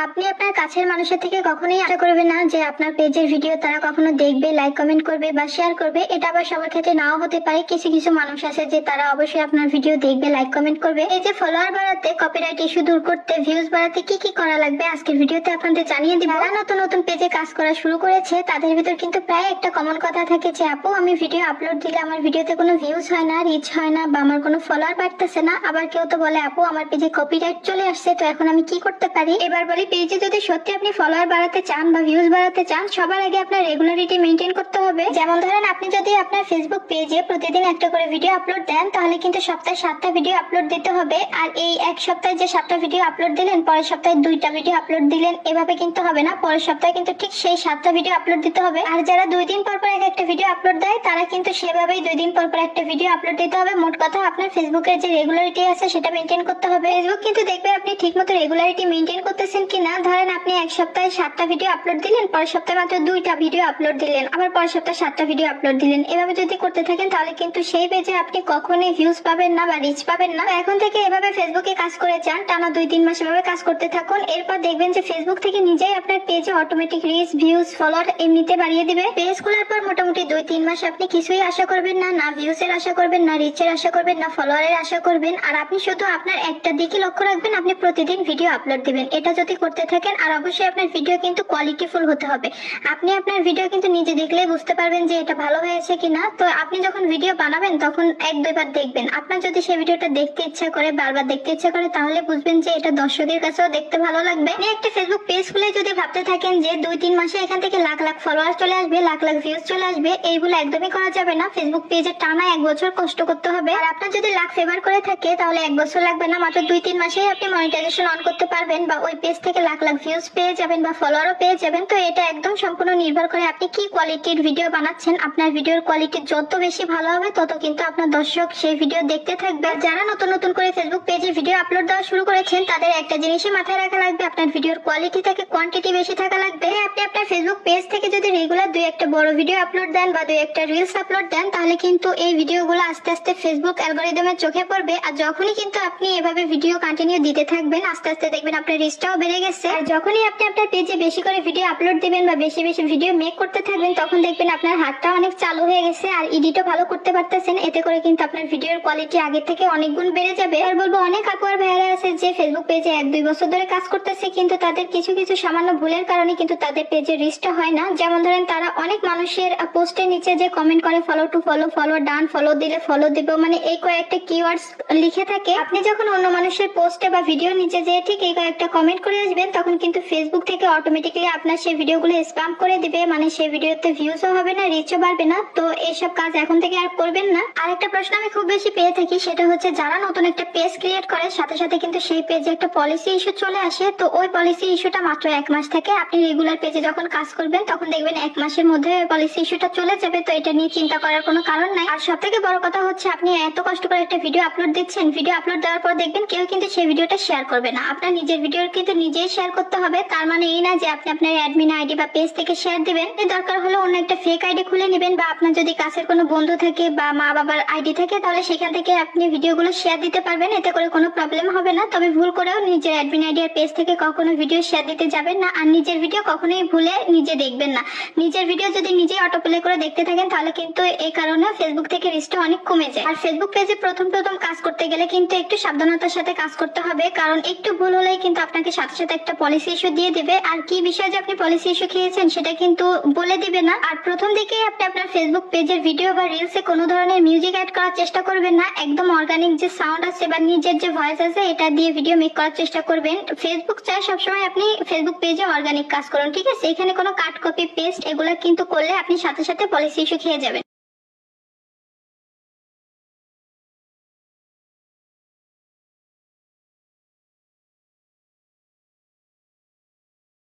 আপনি আপনার কাছের মানুষের থেকে কখনোই আশা করবেন না যে আপনার পেজের ভিডিও তারা কখনো দেখবে, লাইক কমেন্ট করবে বা শেয়ার করবে। এটা আবার সবার ক্ষেত্রে নাও হতে পারে। কিছু কিছু মানুষ আছে যে তারা অবশ্যই আপনার ভিডিও দেখবে, লাইক কমেন্ট করবে। এই যে ফলোয়ার বাড়াতে, কপিরাইট ইস্যু দূর করতে, ভিউজ বাড়াতে কি কি করা লাগবে আজকের ভিডিওতে আপনাদের জানিয়ে দিব। যারা নতুন নতুন পেজে কাজ করা শুরু করেছে তাদের ভিতর কিন্তু প্রায় একটা কমন কথা থাকে যে আপু আমি ভিডিও আপলোড দিলে আমার ভিডিওতে কোনো ভিউজ হয় না, রিচ হয় না বা আমার কোনো ফলোয়ার বাড়তেছে না। আবার কেউ তো বলে আপু আমার পেজে কপিরাইট চলে আসছে, তো এখন আমি কি করতে পারি। এবার বলি, পেজে যদি সত্যি আপনি ফলোয়ার বাড়াতে চান বা ভিউজ বাড়াতে চান, সবার আগে আপনার রেগুলারিটি মেনটেন করতে হবে। যেমন ধরেন আপনি যদি আপনার ফেসবুক পেজে প্রতিদিন একটা করে ভিডিও আপলোড দেন, তাহলে কিন্তু সপ্তাহে 7টা ভিডিও আপলোড দিতে হবে। আর এই এক সপ্তাহে যে 7টা ভিডিও আপলোড দিলেন, পরের সপ্তাহে 2টা ভিডিও আপলোড দিলেন, এভাবে কিন্তু হবে না। পরের সপ্তাহে কিন্তু ঠিক সেই 7টা ভিডিও আপলোড দিতে হবে। আর যারা 2 দিন পর পর একটা ভিডিও আপলোড দেয়, তারা কিন্তু সেভাবেই 2 দিন পর পর একটা ভিডিও আপলোড দিতে হবে। মোট কথা আপনার ফেসবুকের যে রেগুলারিটি আছে সেটা মেনটেন করতে হবে। ফেসবুক কিন্তু দেখবে আপনি ঠিক মতো রেগুলারিটি মেনটেন করতেছেন কিনা। ধরেন আপনি এক সপ্তাহে 7টা ভিডিও আপলোড দিলেন, পরের সপ্তাহে মাত্র 2টা ভিডিও আপলোড দিলেন, আবার পরের সপ্তাহে 7টা ভিডিও আপলোড দিলেন। এভাবে যদি করতে থাকেন তাহলে কিন্তু সেই পেজে আপনি কখনোই ভিউজ পাবেন না বা রিচ পাবেন না। এখন থেকে এভাবে ফেসবুকে কাজ করে যান, টানা 2-3 মাস এভাবে কাজ করতে থাকুন। এরপর দেখবেন যে ফেসবুক থেকে নিজেই আপনার পেজে অটোমেটিক রিচ, ভিউজ, ফলোয়ার এমনিতে বাড়িয়ে দিবে। পেজ খোলার পর মোটামুটি 2-3 মাস আপনি কিছুই আশা করবেন না, না ভিউজের আশা করবেন, না রিচের আশা করবেন, না ফলোয়ারের আশা করবেন। আর আপনি শুধু আপনার একটা দিকে লক্ষ্য রাখবেন, আপনি প্রতিদিন ভিডিও আপলোড দিবেন। এটা যদি করতে থাকেন, আর অবশ্যই আপনার ভিডিও কিন্তু কোয়ালিটিফুল হতে হবে। আপনি আপনার ভিডিও কিন্তু নিজে দেখলেই বুঝতে পারবেন যে এটা ভালো হয়েছে কিনা। তো আপনি যখন ভিডিও বানাবেন তখন 1-2 বার দেখবেন। আপনার যদি সেই ভিডিওটা দেখতে ইচ্ছা করে, বারবার দেখতে ইচ্ছা করে, তাহলে বুঝবেন যে এটা দর্শকের কাছেও দেখতে ভালো লাগবে। আপনি একটা ফেসবুক পেজ খুলে যদি ভাবতে থাকেন যে 2-3 মাসে এখান থেকে লাখ লাখ ফলোয়ার চলে আসবে, লাখ লাখ ভিউজ চলে আসবে, এইগুলো একদমই করা যাবে না। ফেসবুক পেজে টানা 1 বছর কষ্ট করতে হবে। আর আপনার যদি লাখ ফেভার করে থাকে তাহলে 1 বছর লাগবে না, মাত্র 2-3 মাসেই আপনি মনিটাইজেশন অন করতে পারবেন বা ওই পেজ থেকে লাখ লাখ ভিউজ পেয়ে যাবেন বা ফলোয়ারও পেয়ে যাবেন। তো এটা একদম সম্পূর্ণ নির্ভর করে আপনি কি কোয়ালিটির ভিডিও বানাচ্ছেন। আপনার ভিডিওর কোয়ালিটি যত বেশি ভালো হবে তত কিন্তু আপনার দর্শক সেই ভিডিও দেখতে থাকবে। যারা নতুন নতুন করে ফেসবুক পেজে ভিডিও আপলোড দেওয়া শুরু করেছেন, তাদের একটা জিনিসই মাথায় রাখা লাগবে, আপনার ভিডিওর কোয়ালিটি থেকে কোয়ান্টিটি বেশি থাকা লাগবে। আপনি আপনার ফেসবুক পেজ থেকে যদি রেগুলার 2-1টা বড় ভিডিও আপলোড দেন বা 2-1টা রিলস আপলোড দেন, তাহলে কিন্তু এই ভিডিওগুলো আস্তে আস্তে ফেসবুক অ্যালগরিদমের চোখে পড়বে। আর যখনই কিন্তু আপনি এভাবে ভিডিও কন্টিনিউ দিতে থাকবেন, আস্তে আস্তে দেখবেন আপনার রিচটাও বেড়ে গেছে। আর যখনই আপনি আপনার পেজে বেশি করে ভিডিও আপলোড দিবেন বা বেশি বেশি ভিডিও মেক করতে থাকবেন, তখন দেখবেন আপনার হাতটা অনেক চালু হয়ে গেছে আর এডিটও ভালো করতে পারতেছেন। এতে করে কিন্তু আপনার ভিডিওর কোয়ালিটি আগে থেকে অনেক গুণ বেড়ে যাবে। আর বলবো, অনেক আপু আর ভাইয়ারা আছে যে ফেসবুক পেজে 1-2 বছর ধরে কাজ করতেছে, কিন্তু তাদের কিছু কিছু সামান্য ভুলের কারণে কিন্তু তাদের পেজে রিচটা হয় না। যেমন ধরেন তারা অনেক মানুষের পোস্টের নিচে যে কমেন্ট করে follow to follow, follow done, follow দিলে ফলো দিব, মানে এই কয়েকটা কিওয়ার্ডস লিখে থাকে। আপনি যখন অন্য মানুষের পোস্টে বা ভিডিও নিচে যে ঠিক এই কয়েকটা কমেন্ট করে আসবেন, তখন কিন্তু ফেসবুক থেকে অটোমেটিক্যালি আপনার সেই ভিডিওগুলো স্প্যাম করে দিবে। মানে সেই ভিডিওতে ভিউজও হবে না, রিচও বাড়বে না। তো এইসব কাজ এখন থেকে আর করবেন না। আর একটা প্রশ্ন আমি খুব বেশি পেয়ে থাকি, সেটা হচ্ছে যারা নতুন একটা পেজ ক্রিয়েট করে সাথে সাথে কিন্তু সেই পেজে একটা পলিসি ইস্যু চলে আসে। তো ওই পলিসি ইস্যুটা মাত্র 1 মাস থাকে। আপনি রেগুলার পেজে যখন কাজ করবেন তখন দেখবেন 1 মাসের মধ্যে পলিসি ইস্যুটা চলে যাবে। তো এটা নিয়ে চিন্তা করার কোনো কারণ নাই। আর সব থেকে বড় কথা হচ্ছে, আপনি এত কষ্ট করে একটা ভিডিও আপলোড দিচ্ছেন, ভিডিও আপলোড দেওয়ার পর দেখবেন কেউ কিন্তু সেই ভিডিওটা শেয়ার করবে না। আপনার নিজের ভিডিও কিন্তু নিজেই শেয়ার করতে হবে। তার মানে এই না যে আপনি আপনার অ্যাডমিন আইডি বা পেজ থেকে শেয়ার দিবেন। দরকার হলে অন্য একটা ফেক আইডি খুলে নেবেন, বা আপনার যদি কাছের কোনো বন্ধু থাকে বা মা বাবার আইডি থাকে, তাহলে সেখান থেকে আপনি ভিডিওগুলো শেয়ার দিতে পারবেন। এতে করে কোনো প্রবলেম হবে না। তবে ভুল করেও নিজের অ্যাডমিন আইডি আর পেজ থেকে কখনো ভিডিও শেয়ার দিতে যাবেন না। আর নিজের ভিডিও কখনোই ভুলে নিজে দেখবেন না। নিজের ভিডিও যদি নিজেই অটো প্লে করে দেখতে থাকেন, তাহলে কিন্তু এই কারণে ফেসবুক থেকে রিচটা অনেক কমে যায়। আর ফেসবুক পেজে প্রথম প্রথম কাজ করতে গেলে কিন্তু একটু সাবধানতার সাথে কাজ করতে হবে, কারণ একটু ভুল হলেই কিন্তু আপনাকে সাথে সাথে একটা পলিসি ইস্যু দিয়ে দিবে। আর কি বিষয়ে যে আপনি পলিসি ইস্যু খেয়েছেন সেটা কিন্তু বলে দিবে না। আর প্রথম দিকে আপনি আপনার ফেসবুক পেজের ভিডিও বা রিলসে কোনো ধরনের মিউজিক অ্যাড করার চেষ্টা করবেন না। একদম অর্গানিক যে সাউন্ড আছে বা নিজের যে ভয়েস আছে এটা দিয়ে ভিডিও মেক করার চেষ্টা করবেন। ফেসবুক চায় সবসময় আপনি ফেসবুক পেজে অর্গানিক কাজ করুন, ঠিক আছে? এখানে কোনো কাট, কপি, পেস্ট এগুলো কিন্তু করলে আপনি সাথে সাথে পলিসি ইস্যু খেয়ে যাবেন।